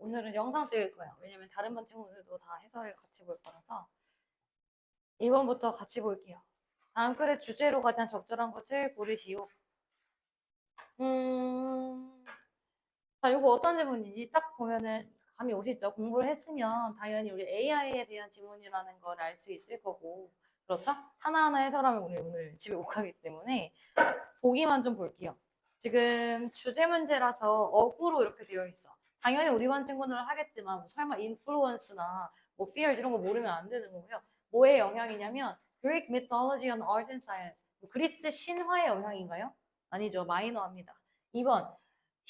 오늘은 영상 찍을 거야. 왜냐면 다른 반 친구들도 다 해설을 같이 볼 거라서 1번부터 같이 볼게요. 다음 글의 주제로 가장 적절한 것을 고르시오. 자, 이거 어떤 질문인지 딱 보면은 감이 오시죠? 공부를 했으면 당연히 우리 AI에 대한 지문이라는 걸 알 수 있을 거고, 그렇죠? 하나하나 해설하면 우리 오늘 집에 못 가기 때문에 보기만 좀 볼게요. 지금 주제 문제라서 어구로 이렇게 되어 있어. 당연히 우리 반 친구들은 하겠지만 뭐 설마 인플루언스나 뭐 fears 이런 거 모르면 안 되는 거고요. 뭐의 영향이냐면 Greek mythology and art and science. 그리스 신화의 영향인가요? 아니죠. 마이너합니다. 2번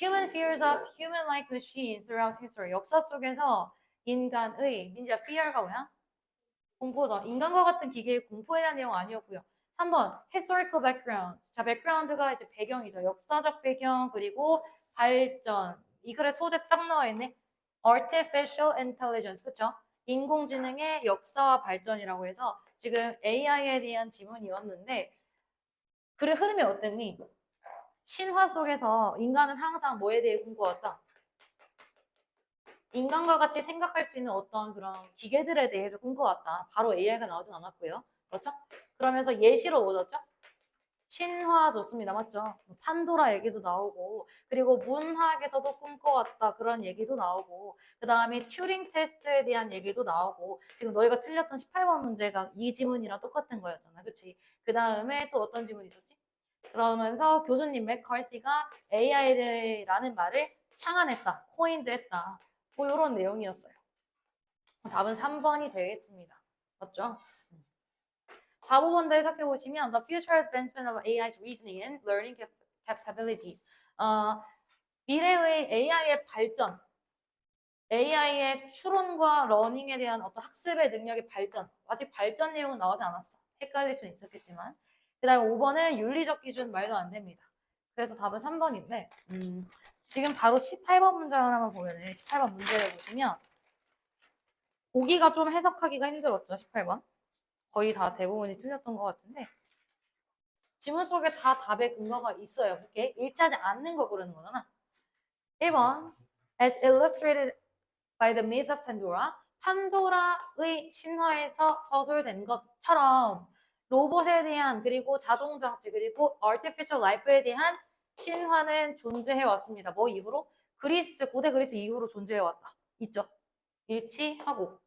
Human fears of human-like machines throughout history. 역사 속에서 인간의 민지야 fear가 뭐야? 공포죠. 인간과 같은 기계의 공포에 대한 내용 아니었고요. 3번 historical background. 자, background가 이제 배경이죠. 역사적 배경 그리고 발전. 이 글에 소재 딱 나와 있네. artificial intelligence. 그렇죠? 인공지능의 역사와 발전이라고 해서 지금 AI에 대한 지문이었는데 글의 흐름이 어땠니? 신화 속에서 인간은 항상 뭐에 대해 꿈꿔왔다? 인간과 같이 생각할 수 있는 어떤 그런 기계들에 대해서 꿈꿔왔다. 바로 AI가 나오진 않았고요. 그렇죠? 그러면서 예시로 얻었죠? 신화 좋습니다. 맞죠? 판도라 얘기도 나오고 그리고 문학에서도 꿈꿔왔다. 그런 얘기도 나오고 그 다음에 튜링 테스트에 대한 얘기도 나오고 지금 너희가 틀렸던 18번 문제가 이 지문이랑 똑같은 거였잖아. 그치? 그 다음에 또 어떤 지문이 있었지? 그러면서 교수님 맥카시가 AI라는 말을 창안했다. 코인드 했다. 뭐 이런 내용이었어요. 답은 3번이 되겠습니다. 맞죠? 4, 5번도 해석해보시면 The future advancement of AI's reasoning and learning capabilities. 미래의 AI의 발전, AI의 추론과 러닝에 대한 어떤 학습의 능력의 발전. 아직 발전 내용은 나오지 않았어. 헷갈릴 수는 있었겠지만. 그 다음에 5번은 윤리적 기준 말도 안 됩니다. 그래서 답은 3번인데 지금 바로 18번 문제 하나만 보면은 18번 문제를 보시면 보기가 좀 해석하기가 힘들었죠. 18번. 거의 다 대부분이 틀렸던 것 같은데 지문 속에 다 답의 근거가 있어요. 그게 일치하지 않는 거 고르는 거잖아. 1번 As illustrated by the myth of Pandora. 판도라의 신화에서 서술된 것처럼 로봇에 대한 그리고 자동장치 그리고 artificial life에 대한 신화는 존재해 왔습니다. 뭐 이후로? 그리스, 고대 그리스 이후로 존재해 왔다. 있죠. 일치하고.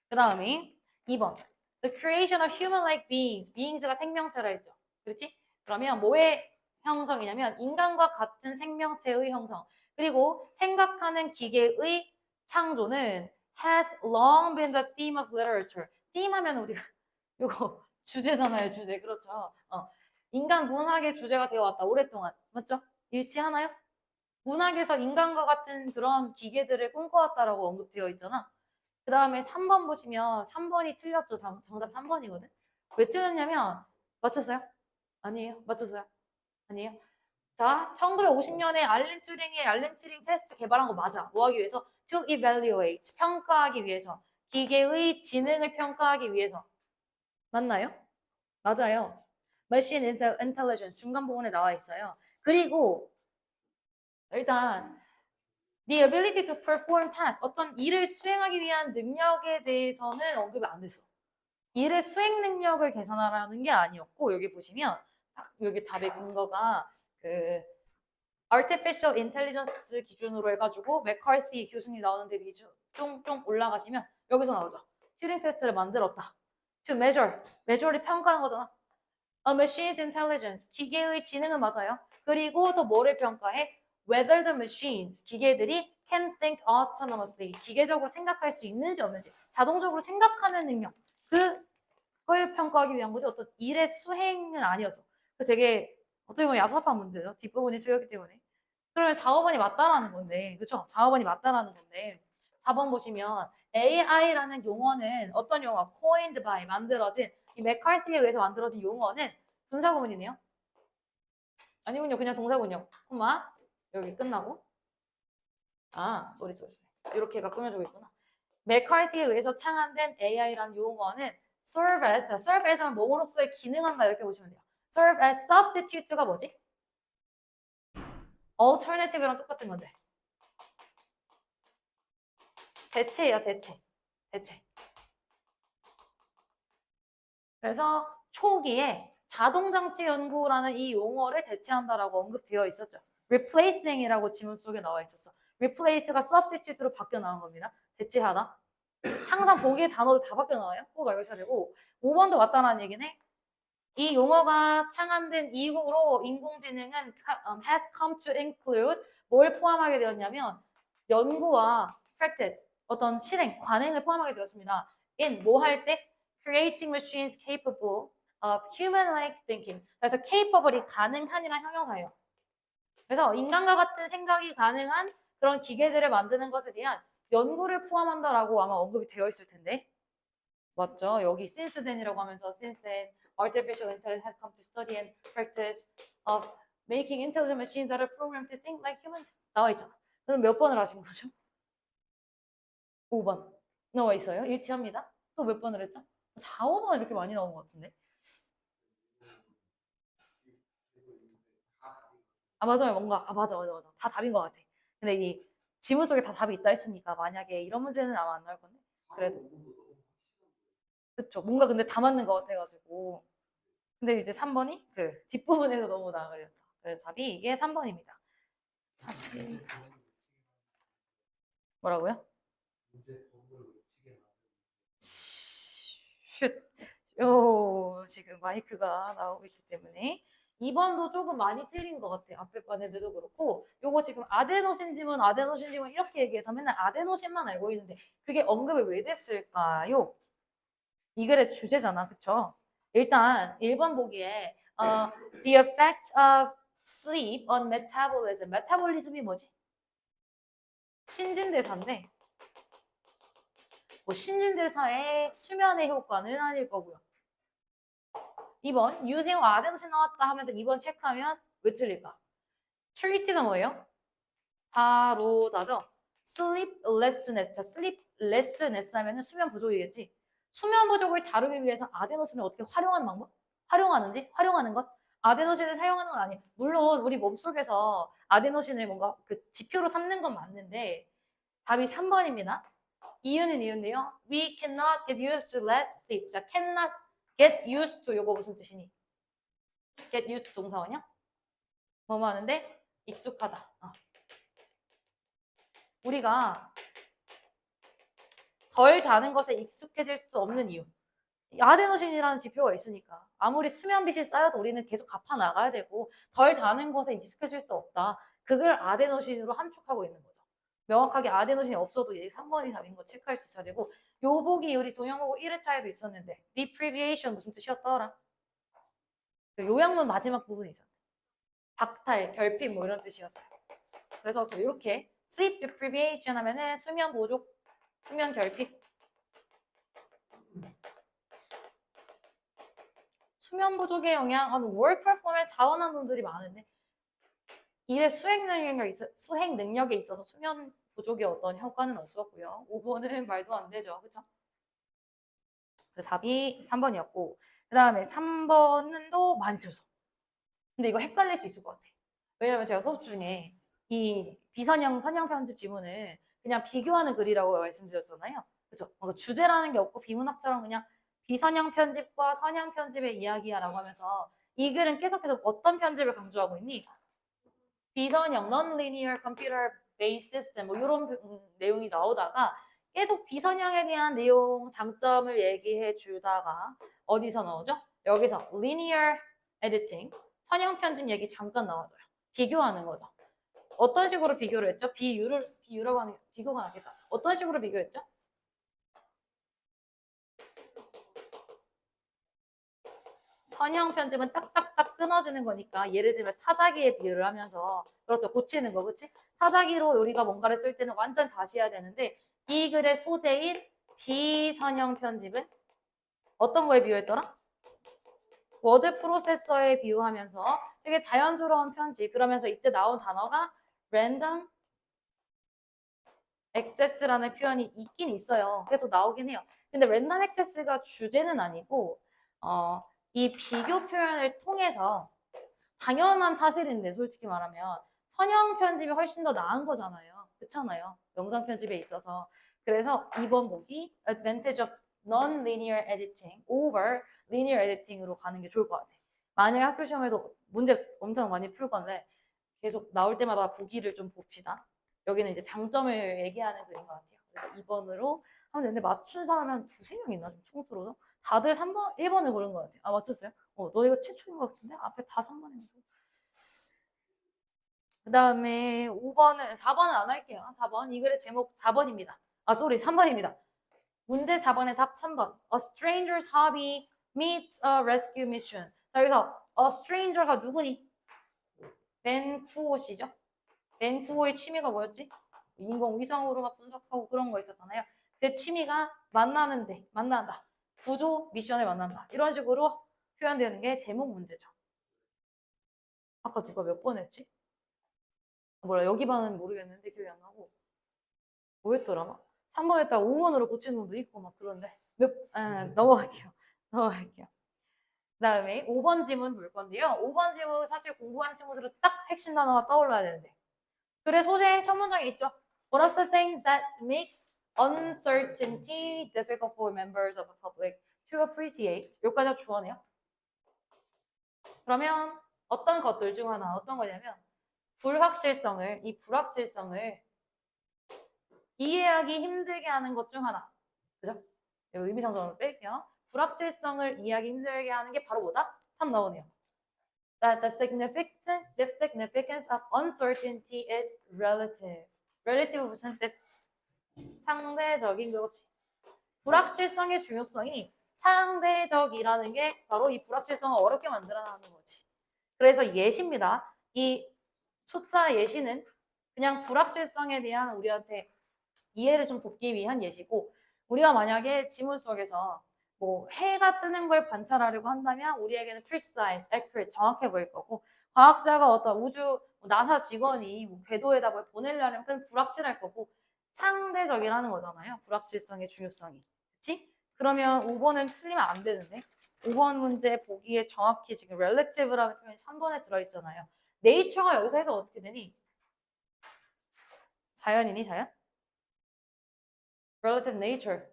그 다음에 2번. The creation of human-like beings. beings가 생명체라 했죠. 그렇지? 그러면 뭐의 형성이냐면 인간과 같은 생명체의 형성. 그리고 생각하는 기계의 창조는 has long been the theme of literature. theme 하면 우리가 이거 주제잖아요. 주제. 그렇죠. 인간 문학의 주제가 되어왔다. 오랫동안. 맞죠? 일치하나요? 문학에서 인간과 같은 그런 기계들을 꿈꿔왔다라고 언급되어 있잖아. 그 다음에 3번 보시면 3번이 틀렸죠. 정답 3번이거든. 왜 틀렸냐면 맞췄어요? 아니에요. 맞췄어요? 아니에요. 자, 1950년에 알렌 튜링 테스트 개발한 거 맞아. 뭐 하기 위해서? To evaluate. 평가하기 위해서. 기계의 지능을 평가하기 위해서. 맞나요? 맞아요. Machine is the intelligence. 중간 부분에 나와 있어요. 그리고 일단 The ability to perform task. 어떤 일을 수행하기 위한 능력에 대해서는 언급이 안 됐어. 일의 수행 능력을 계산하라는 게 아니었고 여기 보시면 여기 답의 근거가 그 artificial intelligence 기준으로 해가지고 맥카티 교수님 나오는 대비 쫑쫑 올라가시면 여기서 나오죠. 튜링 테스트를 만들었다. To measure. measure를 평가하는 거잖아. A machine's intelligence. 기계의 지능은 맞아요. 그리고 또 뭐를 평가해? Whether the machines. 기계들이 can think autonomously. 기계적으로 생각할 수 있는지 없는지. 자동적으로 생각하는 능력. 그걸 평가하기 위한 거지. 어떤 일의 수행은 아니어서. 되게 어떻게 보면 야합한 문제죠. 뒷부분이 틀렸기 때문에. 그러면 4, 5번이 맞다라는 건데. 그쵸? 4, 5번이 맞다라는 건데. 4번 보시면 AI라는 용어는 어떤 용어? coined by. 만들어진. 이 맥카시에 의해서 만들어진 용어는 분사구문이네요. 아니군요. 그냥 동사군요. 콤마. 여기 끝나고. 쏘리. 이렇게가 꾸며주고 있구나. 맥카시에 의해서 창안된 AI라는 용어는 serve as는 뭐로서의 기능한다 이렇게 보시면 돼요. serve as substitute가 뭐지? alternative랑 똑같은 건데. 대체예요, 대체. 대체. 그래서 초기에 자동장치 연구라는 이 용어를 대체한다라고 언급되어 있었죠. replacing이라고 지문 속에 나와 있었어. replace가 substitute로 바뀌어 나온 겁니다. 대체하다. 항상 보기에 단어도 다 바뀌어 나와요. 꼭 알고 있어야 되고 5번도 맞다라는 얘기네. 이 용어가 창안된 이후로 인공지능은 has come to include 뭘 포함하게 되었냐면 연구와 practice, 어떤 실행, 관행을 포함하게 되었습니다. in 뭐 할 때? creating machines capable of human-like thinking. 그래서 capable이 가능한이란 형용사예요. 그래서 인간과 같은 생각이 가능한 그런 기계들을 만드는 것에 대한 연구를 포함한다라고 아마 언급이 되어 있을 텐데 맞죠? 여기 since then이라고 하면서 since then artificial intelligence has come to study and practice of making intelligent machines that are programmed to think like humans 나와 있잖아. 그럼 몇 번을 하신 거죠? 5번 나와 있어요. 일치합니다. 또 몇 번을 했죠? 4, 5번 이렇게 많이 나온 것 같은데. 아 맞아요. 뭔가 맞아. 다 답인 것 같아. 근데 이 지문 속에 다 답이 있다 했으니까 만약에 이런 문제는 아마 안 나올 건데 그래도 그쵸. 뭔가 근데 다 맞는 것 같아가지고 근데 이제 3번이 그 뒷부분에서 너무 나가렸다. 그래서 답이 이게 3번입니다. 사실 뭐라고요? 슛. 지금 마이크가 나오고 있기 때문에 2번도 조금 많이 틀린 것 같아요. 앞에 반 애들도 그렇고 요거 지금 아데노신 지문 이렇게 얘기해서 맨날 아데노신만 알고 있는데 그게 언급이 왜 됐을까요? 이 글의 주제잖아. 그쵸? 일단 1번 보기에 the effect of sleep on metabolism. 메타볼리즘이 뭐지? 신진대사인데 뭐 신진대사의 수면의 효과는 아닐 거고요. 2번 using 아데노신 나왔다 하면서 2번 체크하면 왜 틀릴까? treat가 뭐예요? 다루다죠. sleeplessness. 자, sleeplessness 하면은 수면 부족이겠지. 수면 부족을 다루기 위해서 아데노신을 어떻게 활용하는 방법? 활용하는 것? 아데노신을 사용하는 건 아니에요. 물론 우리 몸속에서 아데노신을 뭔가 그 지표로 삼는 건 맞는데 답이 3번입니다. 이유는요. We cannot get used to less sleep. 자, cannot get used to 요거 무슨 뜻이니? get used to 동사원이야? 뭐뭐 하는데 익숙하다. 우리가 덜 자는 것에 익숙해질 수 없는 이유. 아데노신이라는 지표가 있으니까 아무리 수면빛이 쌓여도 우리는 계속 갚아 나가야 되고 덜 자는 것에 익숙해질 수 없다. 그걸 아데노신으로 함축하고 있는 거죠. 명확하게 아데노신이 없어도 얘 3번이 답인 거 체크할 수 있어야 되고 요복이 우리 동영보고 1회차에도 있었는데 deprivation 무슨 뜻이었더라? 그 요약문 마지막 부분이잖아. 박탈, 결핍 뭐 이런 뜻이었어요. 그래서 이렇게 sleep deprivation 하면은 수면 부족, 수면 결핍 수면 부족의 영향은 work performance 자원하는 분들이 많은데 일의 수행 능력에 있어서 수면 부족의 어떤 효과는 없었고요. 5번은 말도 안 되죠. 그렇죠? 그래서 답이 3번이었고 그 다음에 3번은 또 많이 틀렸어. 근데 이거 헷갈릴 수 있을 것 같아. 왜냐면 제가 수업 중에 이 비선형 선형 편집 지문을 그냥 비교하는 글이라고 말씀드렸잖아요. 그렇죠? 주제라는 게 없고 비문학처럼 그냥 비선형 편집과 선형 편집의 이야기야라고 하면서 이 글은 계속해서 어떤 편집을 강조하고 있니? 비선형, non-linear computer based system 뭐 이런 내용이 나오다가 계속 비선형에 대한 내용, 장점을 얘기해 주다가 어디서 나오죠? 여기서 linear editing, 선형 편집 얘기 잠깐 나와줘요. 비교하는 거죠. 어떤 식으로 비교를 했죠? 비유라고 하는 비교가 나겠다. 어떤 식으로 비교했죠? 선형 편집은 딱딱딱 끊어지는 거니까 예를 들면 타자기에 비유를 하면서 그렇죠. 고치는 거 그치? 타자기로 우리가 뭔가를 쓸 때는 완전 다시 해야 되는데 이 글의 소재인 비선형 편집은 어떤 거에 비유했더라? 워드 프로세서에 비유하면서 되게 자연스러운 편집 그러면서 이때 나온 단어가 random access라는 표현이 있긴 있어요. 계속 나오긴 해요. 근데 random access가 주제는 아니고 이 비교 표현을 통해서 당연한 사실인데 솔직히 말하면 선형 편집이 훨씬 더 나은 거잖아요. 그렇잖아요. 영상 편집에 있어서. 그래서 2번 보기 advantage of non-linear editing over linear editing으로 가는 게 좋을 것 같아. 만약에 학교 시험에도 문제 엄청 많이 풀 건데 계속 나올 때마다 보기를 좀 봅시다. 여기는 이제 장점을 얘기하는 글인 것 같아요. 그래서 2번으로 하면 되는데 맞춘 사람이 한 두세 명 있나 지금 총으로도 다들 3번, 1번을 고른 것 같아요. 아 맞췄어요? 너 이거 최초인 것 같은데? 앞에 다 3번이면서. 그 다음에 5번은 4번은 안 할게요. 4번 이 글의 제목 4번입니다. 아 쏘리 3번입니다. 문제 4번의 답 3번. A stranger's hobby meets a rescue mission. 자, 여기서 a stranger가 누구니? 벤 쿠호 씨죠. 벤 쿠호의 취미가 뭐였지? 인공위성으로 막 분석하고 그런 거 있었잖아요. 그 취미가 만난다. 구조 미션을 만난다. 이런 식으로 표현되는 게 제목 문제죠. 아까 누가 몇 번 했지? 몰라 여기 반은 모르겠는데 기억이 안 나고 뭐였더라 막 3번 했다가 5번으로 고치는 놈도 있고 막 그런데 넘어갈게요. 그 다음에 5번 지문 볼 건데요. 5번 지문 사실 공부한 친구들은 딱 핵심 단어가 떠올라야 되는데 글의 소재 첫 문장에 있죠. One of the things that makes uncertainty difficult for members of the public to appreciate. 여기까지가 주어네요. 그러면 어떤 것들 중 하나 어떤 거냐면 이 불확실성을 이해하기 힘들게 하는 것 중 하나. 그죠? 의미상정을 뺄게요. 불확실성을 이해하기 힘들게 하는 게 바로 뭐다? 답 나오네요. That the significance of uncertainty is relative. relative 무슨 뜻? 상대적인 그렇지. 불확실성의 중요성이 상대적이라는 게 바로 이 불확실성을 어렵게 만들어내는 거지. 그래서 예시입니다. 이 숫자 예시는 그냥 불확실성에 대한 우리한테 이해를 좀 돕기 위한 예시고 우리가 만약에 지문 속에서 뭐 해가 뜨는 걸 관찰하려고 한다면 우리에게는 precise, accurate, 정확해 보일 거고 과학자가 어떤 우주 나사 직원이 뭐 궤도에다 뭘 보내려면 그건 불확실할 거고 상대적이라는 거잖아요. 불확실성의 중요성이. 그치? 그러면 5번은 틀리면 안 되는데 5번 문제 보기에 정확히 지금 relative라는 표현이 3번에 들어있잖아요. nature가 여기서 해서 어떻게 되니? 자연이니 자연? relative nature.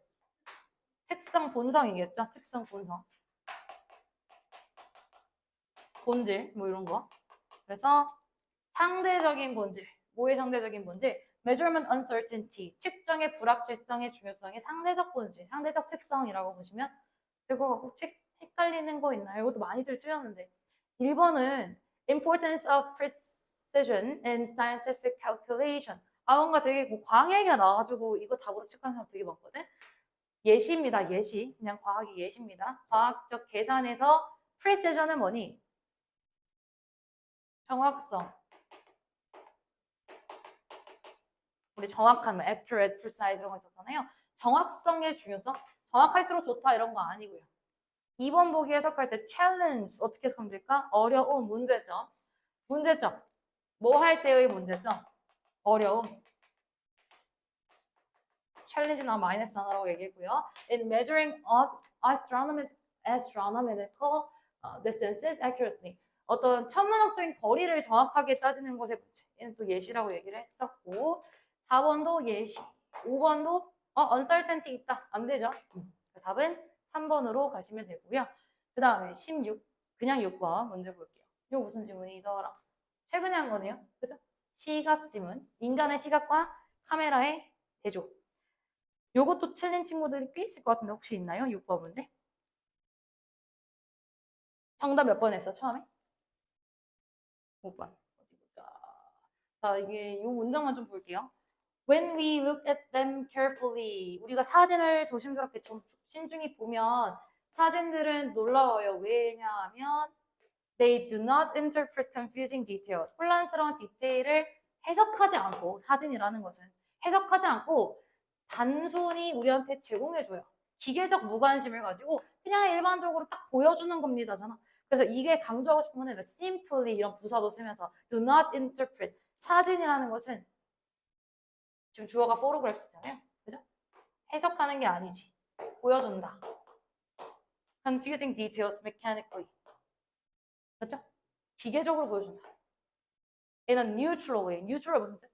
특성 본성이겠죠? 특성 본성. 본질 뭐 이런 거. 그래서 상대적인 본질. 뭐의 상대적인 본질? measurement uncertainty. 측정의 불확실성의 중요성의 상대적 본질, 상대적 특성이라고 보시면 될 것 같고 헷갈리는 거 있나요? 이것도 많이들 틀렸는데 1번은 importance of precision in scientific calculation. 뭔가 되게 뭐 과학 얘기가 나와가지고 이거 답으로 체크하는 사람 되게 많거든? 예시입니다. 예시. 그냥 과학이 예시입니다. 과학적 계산에서 precision은 뭐니? 정확성. 우리 정확한, accurate, precise 이런 거 있었잖아요. 정확성의 중요성? 정확할수록 좋다 이런 거 아니고요. 2번 보기 해석할 때 challenge 어떻게 해석하면 될까? 어려운 문제점. 문제점. 뭐 할 때의 문제점? 어려움. 챌린지나 마이너스 단어라고 얘기했고요. In measuring astronomical distances accurately. 어떤 천문학적인 거리를 정확하게 따지는 것에 문제. 얘는 또 예시라고 얘기를 했었고 4번도 예시. 5번도 uncertainty 있다. 안 되죠. 답은 3번으로 가시면 되고요. 그 다음에 16. 그냥 6번 문제 볼게요. 이거 무슨 지문이더라? 최근에 한 거네요. 그죠? 시각 지문. 인간의 시각과 카메라의 대조. 요것도 틀린 친구들이 꽤 있을 것 같은데 혹시 있나요? 6번 문제? 정답 몇 번 했어, 처음에? 5번. 어디 보자. 자, 이게 요 문장만 좀 볼게요. When we look at them carefully. 우리가 사진을 조심스럽게 좀 신중히 보면 사진들은 놀라워요. 왜냐하면 they do not interpret confusing details. 혼란스러운 디테일을 해석하지 않고 사진이라는 것은 해석하지 않고 단순히 우리한테 제공해줘요. 기계적 무관심을 가지고 그냥 일반적으로 딱 보여주는 겁니다잖아. 그래서 이게 강조하고 싶은 거는 simply 이런 부사도 쓰면서 do not interpret. 사진이라는 것은 지금 주어가 photographs잖아요. 그죠? 해석하는 게 아니지. 보여준다. confusing details mechanically. 그렇죠? 기계적으로 보여준다. in a neutral way. neutral 무슨 뜻?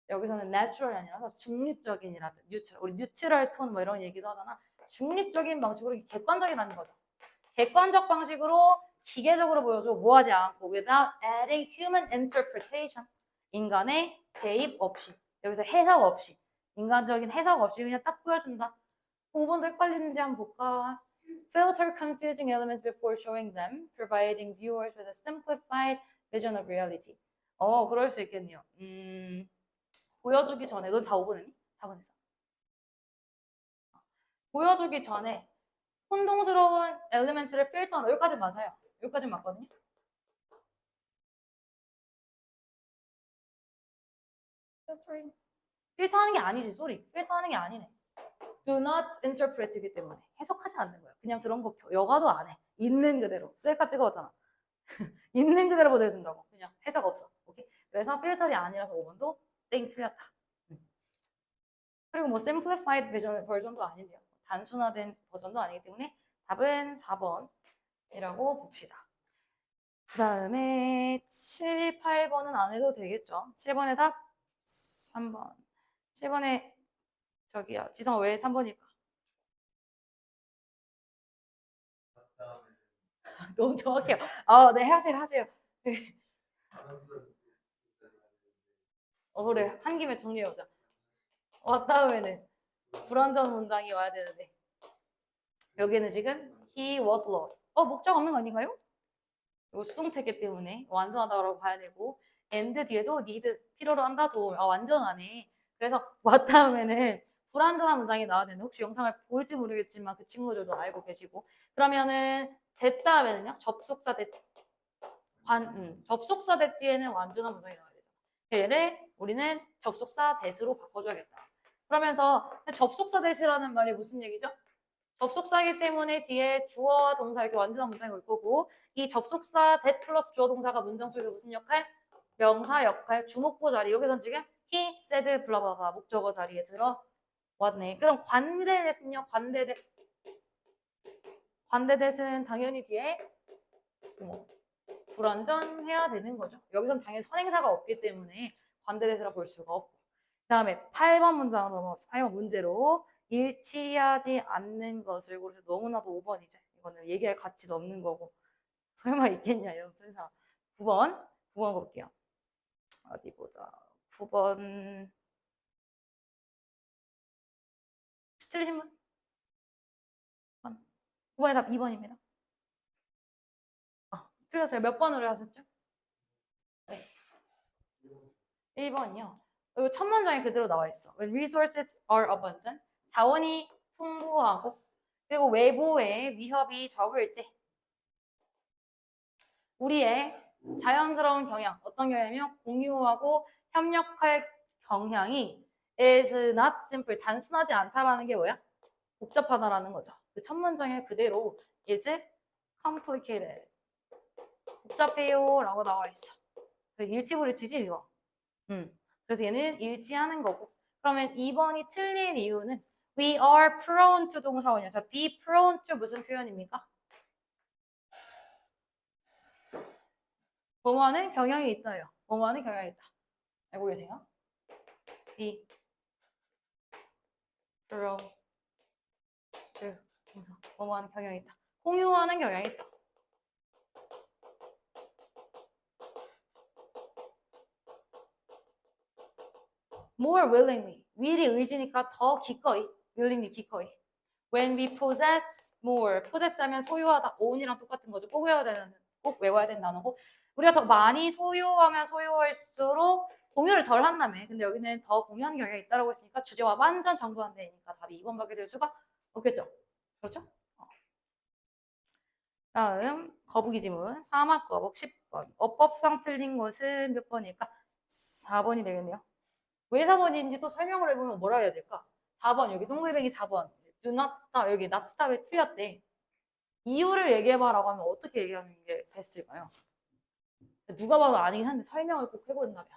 여기서는 natural이 아니라서 중립적인이라든 뉴트럴. 우리 뉴트럴 톤 뭐 이런 얘기도 하잖아. 중립적인 방식으로 객관적이라는 거죠. 객관적 방식으로 기계적으로 보여줘. 뭐하지 않고 without adding human interpretation. 인간의 개입 없이. 여기서 해석 없이. 인간적인 해석 없이 그냥 딱 보여준다. 5번도 헷갈리는지 한번 볼까? Filter confusing elements before showing them, providing viewers with a simplified vision of reality. 그럴 수 있겠네요. 보여주기 전에, 넌 다 5번 했니? 4번 했어. 보여주기 전에 혼동스러운 엘리멘트를 필터하는, 여기까지 맞아요. 여기까지 맞거든요. 필터하는 게 아니지, 쏘리. 필터하는 게 아니네. Do not interpret이기 때문에 해석하지 않는 거야. 그냥 그런 거 여가도 안 해. 있는 그대로. 셀카 찍어왔잖아. 있는 그대로 보내준다고. 그냥 해석 없어. 오케이? 그래서 필터이 아니라서 5번도 땡 틀렸다. 그리고 뭐 simplified 버전도 아닌데요. 단순화된 버전도 아니기 때문에 답은 4번이라고 봅시다. 그 다음에 7, 8번은 안 해도 되겠죠. 7번의 답 3번. 7번에 저기야. 지성 왜 3번일까? 너무 정확해요. 네, 하세요. 그래. 한 김에 정리해보자. 다음에는 불완전 문장이 와야 되는데. 여기는 지금 he was lost. 목적 없는 거 아닌가요? 이거 수동태기 때문에 완전하다고 봐야 되고 and 뒤에도 need 필요로 한다 도움. 완전하네. 그래서 what 다음에는 불완전한 문장이 나와야 되는데 혹시 영상을 볼지 모르겠지만 그 친구들도 알고 계시고 그러면은 that 다음에는요 접속사 that 접속사 that 뒤에는 완전한 문장이 나와야 되죠. 얘를 우리는 접속사 that으로 바꿔줘야겠다. 그러면서 접속사 that이라는 말이 무슨 얘기죠? 접속사이기 때문에 뒤에 주어와 동사 이렇게 완전한 문장이 올 거고 이 접속사 that 플러스 주어 동사가 문장 속에서 무슨 역할? 명사 역할, 주목보 자리. 여기선 지금 he, said, 블라블라가 목적어 자리에 들어왔네. 그럼 관대 that은요? 관대 that은 당연히 뒤에 불완전해야 되는 거죠. 여기선 당연히 선행사가 없기 때문에 관대 that이라 볼 수가 없고 그 다음에 8번 문장으로 넘어갑시다. 8번 문제로 일치하지 않는 것을 고르서 너무나도 5번이죠. 이거는 얘기할 가치도 없는 거고 설마 있겠냐 이런 소리사. 9번 볼게요. 어디 보자. 9번 틀리신 분? 9번의 답 2번입니다. 틀렸어요. 몇 번으로 하셨죠? 네. 1번이요. 이거 첫 문장에 그대로 나와 있어. When resources are abundant, 자원이 풍부하고 그리고 외부의 위협이 적을 때 우리의 자연스러운 경향, 어떤 경향이면 공유하고 협력할 경향이 is not simple, 단순하지 않다라는 게 뭐야? 복잡하다라는 거죠. 그 첫 문장에 그대로 is complicated, 복잡해요 라고 나와 있어. 일치불일치지 이거. 그래서 얘는 일치하는 거고. 그러면 2번이 틀린 이유는 we are prone to 동사원이야. 자, be prone to 무슨 표현입니까? 뭐뭐하는 경향이 있다요. 뭐뭐하는 경향이 있다. 알고 계세요? be prone to 동사. 뭐뭐하는 경향이 있다. 공유하는 경향이 있다. more willingly. will이 의지니까 더 기꺼이. willingly 기꺼이. When we possess more. possess 하면 소유하다. own이랑 똑같은 거죠. 꼭 외워야 되는 단어고. 우리가 더 많이 소유하면 소유할수록 공유를 덜 한다며. 근데 여기는 더 공유하는 경향이 있다고 했으니까 주제와 완전 정반대니까 답이 2번밖에 될 수가 없겠죠. 그렇죠? 다음 거북이 지문. 사막 거북 10번. 어법상 틀린 것은 몇 번일까? 4번이 되겠네요. 왜 4번인지 또 설명을 해보면 뭐라 해야 될까? 4번 여기 동글뱅이 4번 do not stop 여기 not stop에 틀렸대. 이유를 얘기해봐라고 하면 어떻게 얘기하는 게 베스트일까요? 누가 봐도 아니긴 한데 설명을 꼭 해본다면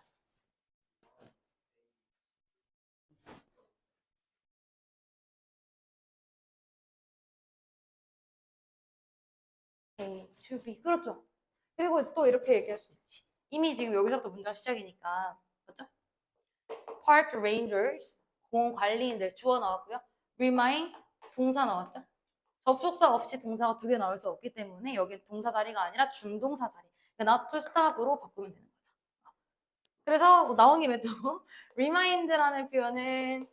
A, to be 그렇죠. 그리고 또 이렇게 얘기할 수 있지. 이미 지금 여기서부터 문장 시작이니까 그렇죠? park rangers, 공원 관리인들 주어 나왔고요. remain, 동사 나왔죠. 접속사 없이 동사가 두 개 나올 수 없기 때문에 여기 동사 자리가 아니라 준동사 자리. 그러니까 not to stop으로 바꾸면 되는 거죠. 그래서 나온 김에 또 remind라는 표현은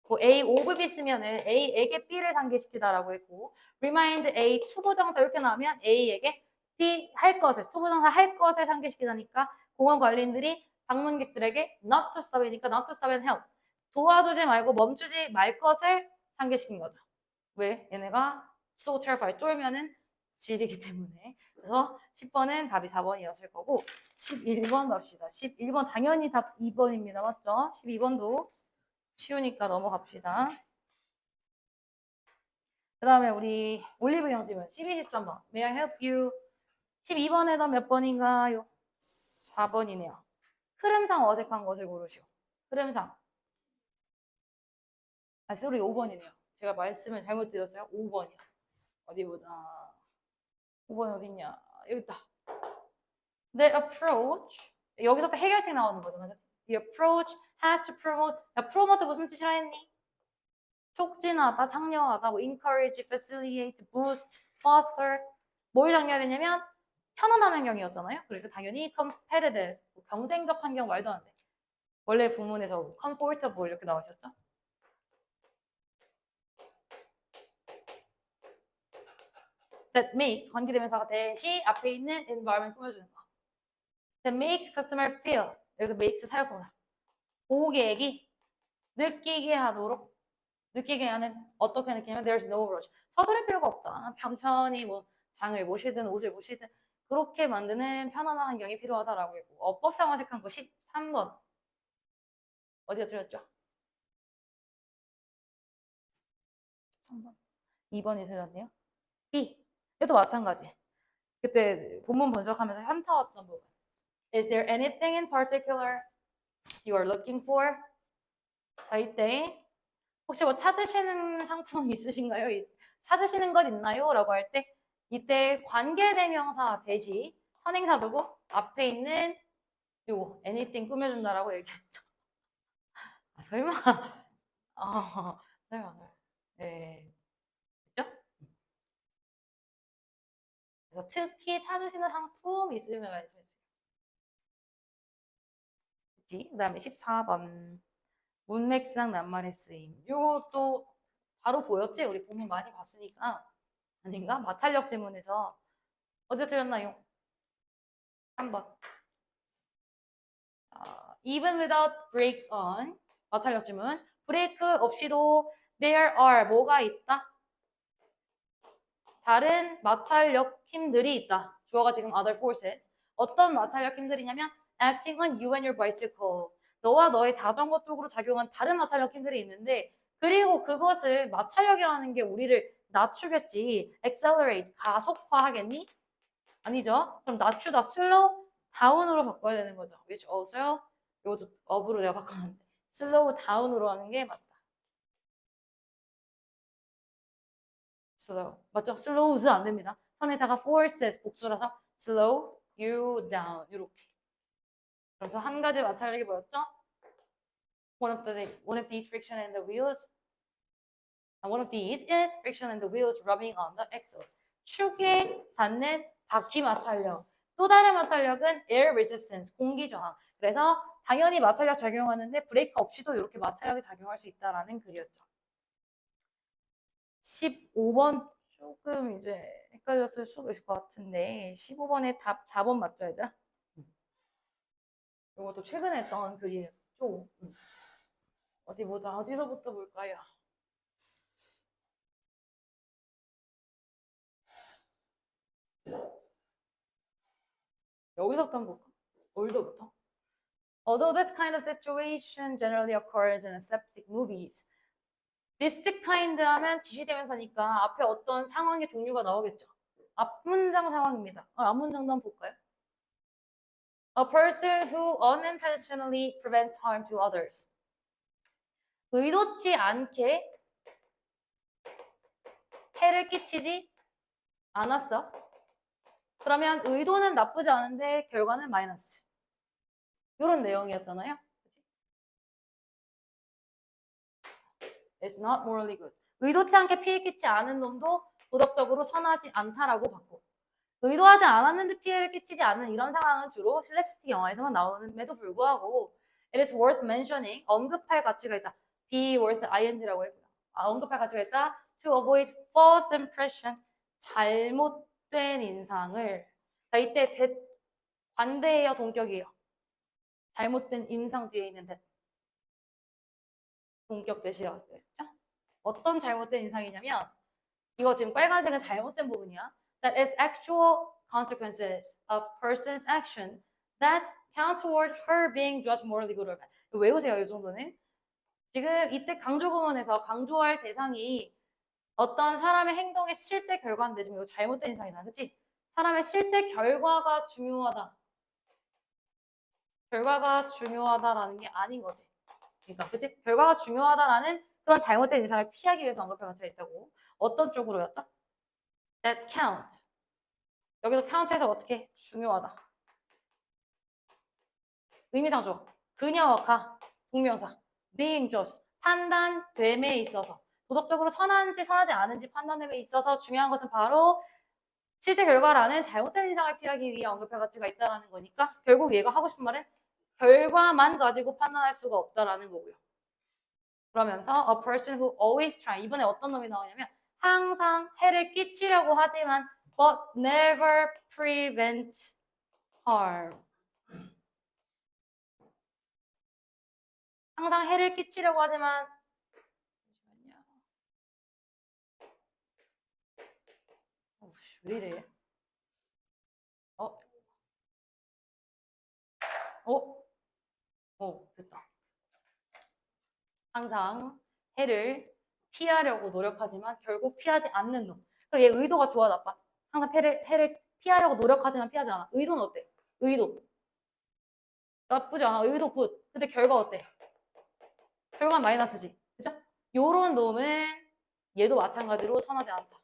뭐 A of B 쓰면은 A에게 B를 상기시키다라고 했고 remind A 투부정사 이렇게 나오면 A에게 B 할 것을 투부정사 할 것을 상기시키다니까 공원 관리인들이 방문객들에게 not to stop이니까 not to stop and help 도와주지 말고 멈추지 말 것을 상기시킨 거죠. 왜? 얘네가 so terrified 쫄면은 질이기 때문에. 그래서 10번은 답이 4번이었을 거고 11번 갑시다. 11번 당연히 답 2번입니다. 맞죠? 12번도 쉬우니까 넘어갑시다. 그 다음에 우리 올리브 영지문 12, 13번 May I help you? 12번에다 몇 번인가요? 4번이네요. 흐름상 어색한 것을 고르시오. 흐름상. 아, 소리 5번이네요. 제가 말씀을 잘못 드렸어요. 5번이요. 어디 보자. 5번 어딨냐. 여기 있다. The approach. 여기서부터 해결책 나오는 거잖아. The approach has to promote. 야, promote 무슨 뜻이라 했니? 촉진하다, 장려하다, 뭐 encourage, facilitate, boost, foster. 뭘 장려하냐면 편안한 환경이었잖아요. 그래서 당연히 competitive, 경쟁적 환경 말도 안 돼. 원래 부문에서 comfortable 이렇게 나와 있었죠. That makes 관계대명사가 대시 앞에 있는 environment 꾸며주는 거. That makes customer feel. 여기서 makes 사용법이다. 고객이 느끼게 하도록 느끼게 하는 어떻게 느끼냐면 there's no rush. 서두를 필요가 없다. 천천히 뭐 장을 보시든 옷을 보시든 그렇게 만드는 편안한 환경이 필요하다라고 했고 어법상 어색한 거 13번 어디가 틀렸죠? 13번 2번이 틀렸네요. B 이것도 마찬가지. 그때 본문 분석하면서 현타왔던 부분. Is there anything in particular you are looking for? 자, 이때 혹시 뭐 찾으시는 상품 있으신가요? 찾으시는 것 있나요? 라고 할 때 이때 관계대명사 대시 선행사 두고 앞에 있는 요거 anything 꾸며준다라고 얘기했죠. 아, 설마 설마 네. 그죠? 그래서 특히 찾으시는 상품 있으면 말씀해 주세요. 그 다음에 14번 문맥상 낱말의 쓰임. 요것도 바로 보였지? 우리 본문 많이 봤으니까. 아닌가? 마찰력 지문에서 어디가 틀렸나요? 3번. Even without brakes on. 마찰력 지문. 브레이크 없이도 there are 뭐가 있다? 다른 마찰력 힘들이 있다. 주어가 지금 other forces. 어떤 마찰력 힘들이냐면 acting on you and your bicycle. 너와 너의 자전거 쪽으로 작용한 다른 마찰력 힘들이 있는데 그리고 그것을 마찰력이라는 게 우리를 낮추겠지. accelerate, 가속화하겠니? 아니죠. 그럼 낮추다 slow down으로 바꿔야 되는 거죠. which also 이것도 up으로 내가 바꿨는데 slow down으로 하는 게 맞다. slow. 맞죠? slows 안 됩니다. 선행사가 forces 복수라서 slow you down 이렇게. 그래서 한 가지 마찰력이 뭐였죠? One of these friction in the wheels. One of these is friction in the wheels rubbing on the axles. 축에 닿는 바퀴 마찰력. 또 다른 마찰력은 air resistance, 공기 저항. 그래서 당연히 마찰력 작용하는데 브레이크 없이도 이렇게 마찰력이 작용할 수 있다라는 글이었죠. 15번 조금 이제 헷갈렸을 수도 있을 것 같은데 15번의 답 4번 맞죠, 얘들아? 이것도 최근에 했던 글이에요. 좀 어디 보자. 어디서부터 볼까요? 여기서부터 한번 볼까? 올더부터. Although this kind of situation generally occurs in slapstick movies. This kind 하면 지시대명사니까 앞에 어떤 상황의 종류가 나오겠죠. 앞문장 상황입니다. 앞문장도 한번 볼까요? A person who unintentionally prevents harm to others. 의도치 않게 해를 끼치지 않았어. 그러면 의도는 나쁘지 않은데 결과는 마이너스. 이런 내용이었잖아요. It's not morally good. 의도치 않게 피해 끼치지 않은 놈도 도덕적으로 선하지 않다라고 봤고, 의도하지 않았는데 피해를 끼치지 않는 이런 상황은 주로 슬랩스틱 영화에서만 나오는데도 불구하고 it is worth mentioning, 언급할 가치가 있다. be worth ing라고 했고요. 언급할 가치가 있다. to avoid false impression, 잘못된 인상을. 자, 이때 반대예요, 동격이에요? 잘못된 인상 뒤에 있는 동격 대시라고 했죠? 어떤 잘못된 인상이냐면 이거 지금 빨간색은 잘못된 부분이야. That is actual consequences of person's action that count toward her being judged morally good or bad. 외우세요, 이 정도는. 지금 이때 강조 구문에서 강조할 대상이 어떤 사람의 행동의 실제 결과인데 지금 이거 잘못된 인상이다. 그치? 사람의 실제 결과가 중요하다. 결과가 중요하다라는 게 아닌 거지. 그러니까 그치? 결과가 중요하다라는 그런 잘못된 인상을 피하기 위해서 언급할 가치가 있다고. 어떤 쪽으로였죠? That count. 여기서 count에서 어떻게? 중요하다. 의미상조. 그녀와 가. 동명사. being judged. 판단됨에 있어서. 도덕적으로 선한지 선하지 않은지 판단됨에 있어서 중요한 것은 바로 실제 결과라는 잘못된 인상을 피하기 위해 언급할 가치가 있다는 거니까 결국 얘가 하고 싶은 말은 결과만 가지고 판단할 수가 없다라는 거고요. 그러면서 a person who always try. 이번에 어떤 놈이 나오냐면 항상 해를 끼치려고 하지만 but never prevent harm. 항상 해를 끼치려고 하지만 왜 이래? 됐다. 항상 해를 피하려고 노력하지만 결국 피하지 않는 놈. 그럼 얘 의도가 좋아, 나빠? 항상 해를 피하려고 노력하지만 피하지 않아. 의도는 어때? 의도. 나쁘지 않아. 의도 굿. 근데 결과 어때? 결과는 마이너스지. 그죠? 요런 놈은 얘도 마찬가지로 선하지 않다.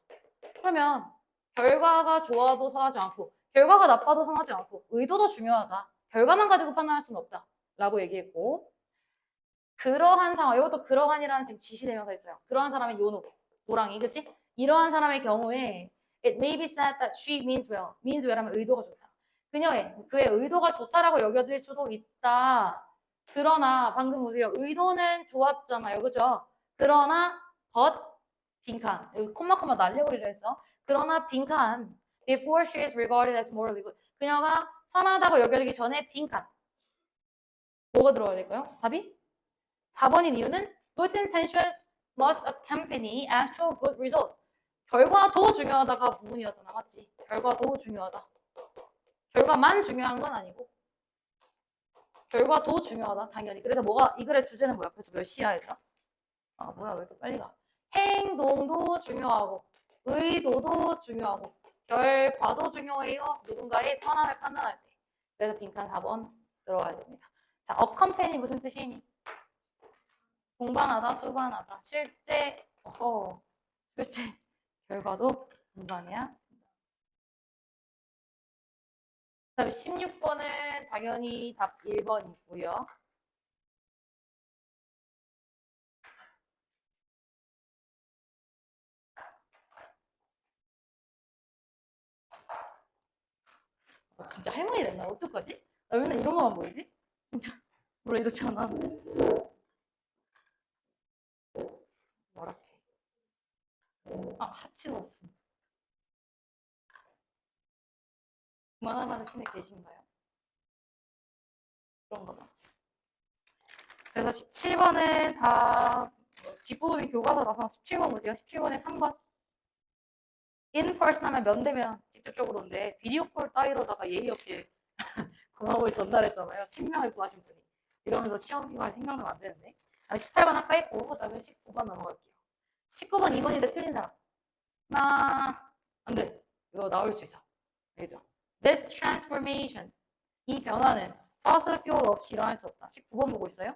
그러면 결과가 좋아도 선하지 않고 결과가 나빠도 선하지 않고 의도도 중요하다. 결과만 가지고 판단할 수는 없다. 라고 얘기했고 그러한 상황, 이것도 그러한이라는 지금 지시대명사 있어요. 그러한 사람의 요노, 노랑이, 그치? 이러한 사람의 경우에 it may be said that she means well. means well 하면 의도가 좋다. 그의 의도가 좋다라고 여겨질 수도 있다. 그러나 방금 보세요. 의도는 좋았잖아요. 그죠? 그러나 but 빈칸. 여기 콤마 날려버리려 했어. 그러나 빈칸 before she is regarded as morally good. 그녀가 선하다고 여겨지기 전에 빈칸. 뭐가 들어가야 될까요? 답이? 4번인 이유는 good intentions must accompany actual good results. 결과도 중요하다가 부분이었잖아. 맞지? 결과도 중요하다. 결과만 중요한 건 아니고 결과도 중요하다. 당연히. 그래서 이 글의 주제는 뭐야? 그래서 몇 시야 얘들아? 뭐야 왜 이렇게 빨리 가? 행동도 중요하고 의도도 중요하고 결과도 중요해요. 누군가의 선함을 판단할 때. 그래서 빈칸 4번 들어가야 됩니다. 자, accompany 무슨 뜻이니? 동반하다, 수반하다. 실제 결과도 동반해야. 그다음에 16번은 당연히 답 1번이고요. 진짜 할머니 됐나? 어떡하지? 나 맨날 이런 거만 보이지? 진짜 원래 이렇지 않았는데. 뭐랄게. 하치도 없어. 그만하라는 신에 계신가요? 그런가 봐. 그래서 17번은 다 뒷부분이 교과서라서 17번 보세요. 17번에 3번. 인퍼슨 하면 면대면 직접적으로인데 비디오 콜 따위로다가 예의 없게 고마움을 전달했잖아요. 생명을 구하신 분이. 이러면서 시험 기간이 생각나면 안 되는데. 18번 아까 했고 그다음에 19번 넘어갈게요. 19번 2번인데 틀린 사람. 안 돼. 이거 나올 수 있어. 알겠죠? This transformation. 이 변화는 fossil fuel 없이 일어날 수 없다. 19번 보고 있어요?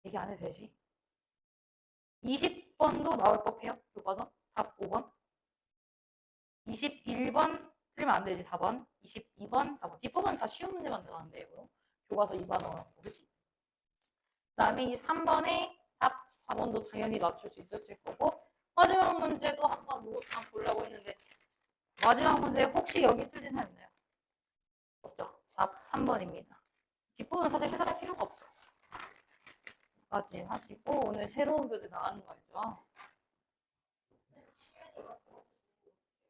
얘기 안 해도 되지. 20번도 나올 법해요. 교과서. 답 5번. 21번 틀리면 안 되지. 4번. 22번, 4번. 뒷부분 다 쉬운 문제만 들어가는데, 이거. 교과서 2번 넣어놓고, 그치? 그다음에 이 3번에 답 4번도 당연히 맞출 수 있었을 거고 마지막 문제도 한번 이거 다 보려고 했는데 마지막 문제 혹시 여기 틀린 사람 있나요? 없죠. 답 3번입니다. 뒷부분은 사실 해설할 필요가 없어. 까지 하시고 오늘 새로운 교재 나가는 거 알죠?